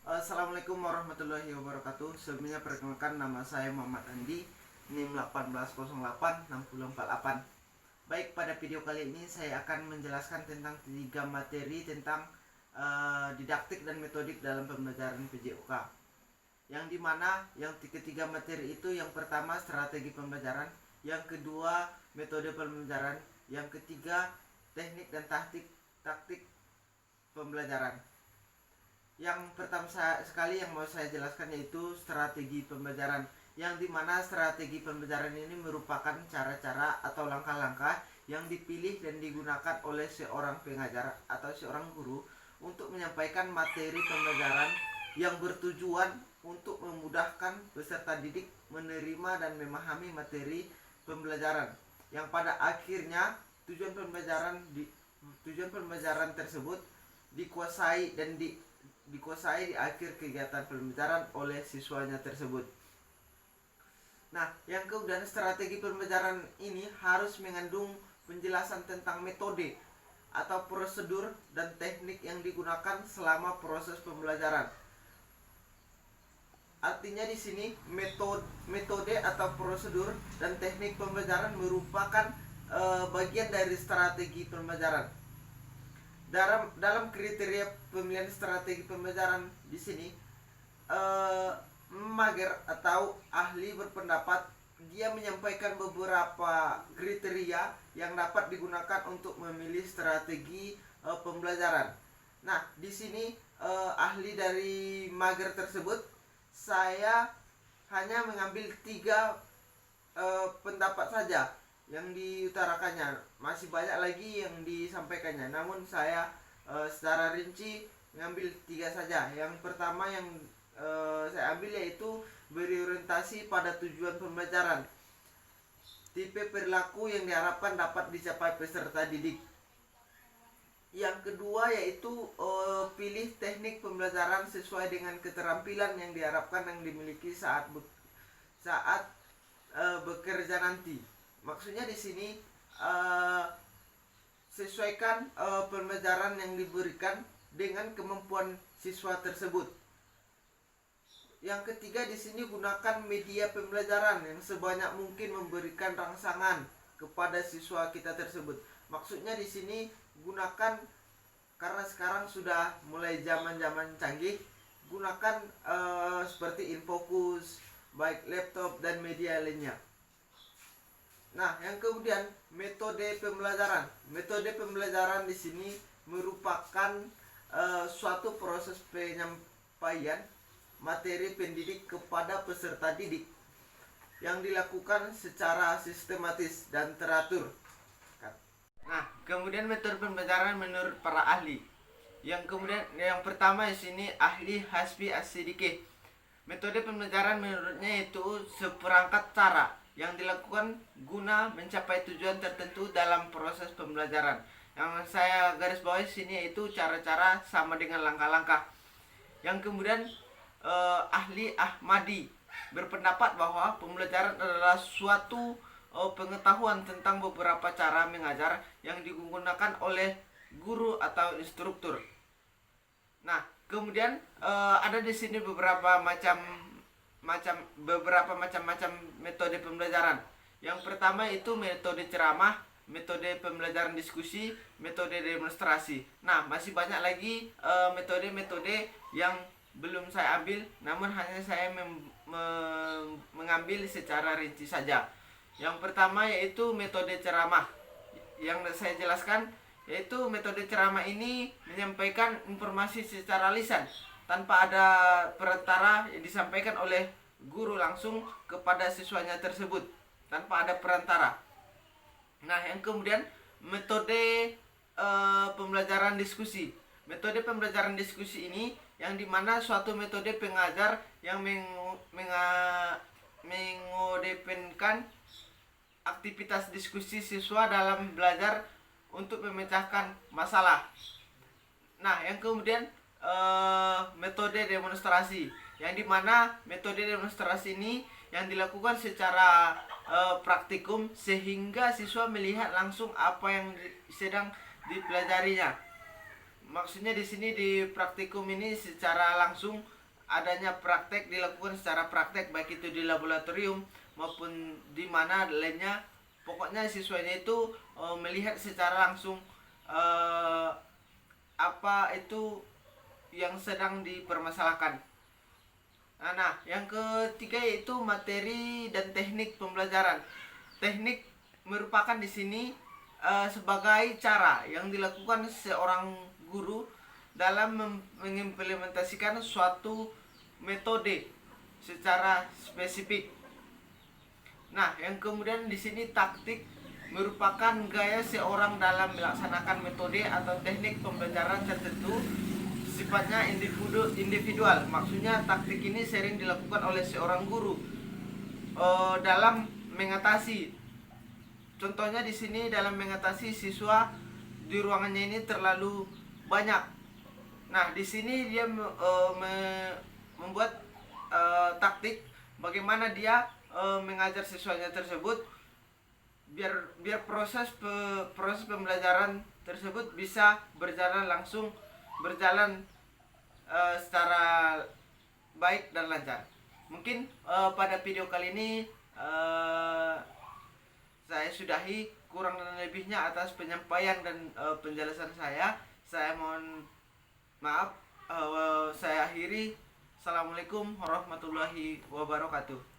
Assalamualaikum warahmatullahi wabarakatuh. Sebelumnya perkenalkan, nama saya Muhammad Andi, NIM 18086048. Baik, pada video kali ini saya akan menjelaskan tentang 3 materi tentang didaktik dan metodik dalam pembelajaran PJOK. Yang dimana yang ketiga materi itu, yang pertama strategi pembelajaran, yang kedua metode pembelajaran, yang ketiga teknik dan taktik pembelajaran. Yang pertama sekali yang mau saya jelaskan yaitu strategi pembelajaran, yang dimana strategi pembelajaran ini merupakan cara-cara atau langkah-langkah yang dipilih dan digunakan oleh seorang pengajar atau seorang guru untuk menyampaikan materi pembelajaran yang bertujuan untuk memudahkan peserta didik menerima dan memahami materi pembelajaran, yang pada akhirnya tujuan pembelajaran tersebut dikuasai di akhir kegiatan pembelajaran oleh siswanya tersebut. Nah, yang kemudian strategi pembelajaran ini harus mengandung penjelasan tentang metode atau prosedur dan teknik yang digunakan selama proses pembelajaran. Artinya di sini metode atau prosedur dan teknik pembelajaran merupakan bagian dari strategi pembelajaran. Dalam kriteria pemilihan strategi pembelajaran di sini, mager atau ahli berpendapat dia menyampaikan beberapa kriteria yang dapat digunakan untuk memilih strategi pembelajaran. Nah, di sini ahli dari mager tersebut, saya hanya mengambil 3 pendapat saja yang diutarakannya. Masih banyak lagi yang disampaikannya, namun saya secara rinci mengambil 3 saja. Yang pertama yang saya ambil yaitu berorientasi pada tujuan pembelajaran, tipe perilaku yang diharapkan dapat dicapai peserta didik. Yang kedua yaitu pilih teknik pembelajaran sesuai dengan keterampilan yang diharapkan yang dimiliki saat bekerja nanti. Maksudnya di sini sesuaikan pembelajaran yang diberikan dengan kemampuan siswa tersebut. Yang ketiga di sini, gunakan media pembelajaran yang sebanyak mungkin memberikan rangsangan kepada siswa kita tersebut. Maksudnya di sini gunakan, karena sekarang sudah mulai zaman-zaman canggih, gunakan seperti Infocus, baik laptop dan media lainnya. Nah, yang kemudian metode pembelajaran. Metode pembelajaran di sini merupakan suatu proses penyampaian materi pendidik kepada peserta didik yang dilakukan secara sistematis dan teratur. Nah, kemudian metode pembelajaran menurut para ahli. Yang pertama di sini ahli Hasbi As-Siddiqi. Metode pembelajaran menurutnya itu seperangkat cara yang dilakukan guna mencapai tujuan tertentu dalam proses pembelajaran. Yang saya garis bawahi sini yaitu cara-cara sama dengan langkah-langkah. Yang kemudian ahli Ahmadi berpendapat bahwa pembelajaran adalah suatu pengetahuan tentang beberapa cara mengajar yang digunakan oleh guru atau instruktur. Nah, kemudian ada di sini beberapa macam metode pembelajaran. Yang pertama itu metode ceramah, metode pembelajaran diskusi, metode demonstrasi. Nah, masih banyak lagi metode-metode yang belum saya ambil, namun hanya saya mengambil secara rinci saja. Yang pertama yaitu metode ceramah. Yang saya jelaskan yaitu metode ceramah ini menyampaikan informasi secara lisan tanpa ada perantara, yang disampaikan oleh guru langsung kepada siswanya tersebut tanpa ada perantara. Nah, yang kemudian metode pembelajaran diskusi. Metode pembelajaran diskusi ini yang dimana suatu metode pengajar yang mengedepankan aktivitas diskusi siswa dalam belajar untuk memecahkan masalah. Nah, yang kemudian metode demonstrasi, yang dimana metode demonstrasi ini yang dilakukan secara praktikum sehingga siswa melihat langsung apa yang sedang dipelajarinya. Maksudnya di sini di praktikum ini secara langsung adanya praktek dilakukan secara praktek, baik itu di laboratorium maupun di mana lainnya. Pokoknya siswanya itu melihat secara langsung apa itu yang sedang dipermasalahkan. Nah, yang ketiga yaitu materi dan teknik pembelajaran. Teknik merupakan di sini sebagai cara yang dilakukan seorang guru dalam mengimplementasikan suatu metode secara spesifik. Nah, yang kemudian di sini taktik merupakan gaya seorang dalam melaksanakan metode atau teknik pembelajaran tertentu, sifatnya individual. Maksudnya taktik ini sering dilakukan oleh seorang guru dalam mengatasi. Contohnya di sini dalam mengatasi siswa di ruangannya ini terlalu banyak. Nah, di sini dia membuat taktik bagaimana dia mengajar siswanya tersebut biar proses pembelajaran tersebut bisa berjalan langsung, berjalan secara baik dan lancar. Mungkin pada video kali ini saya sudahi, kurang dan lebihnya atas penyampaian dan penjelasan saya. Saya mohon maaf. Saya akhiri. Assalamualaikum warahmatullahi wabarakatuh.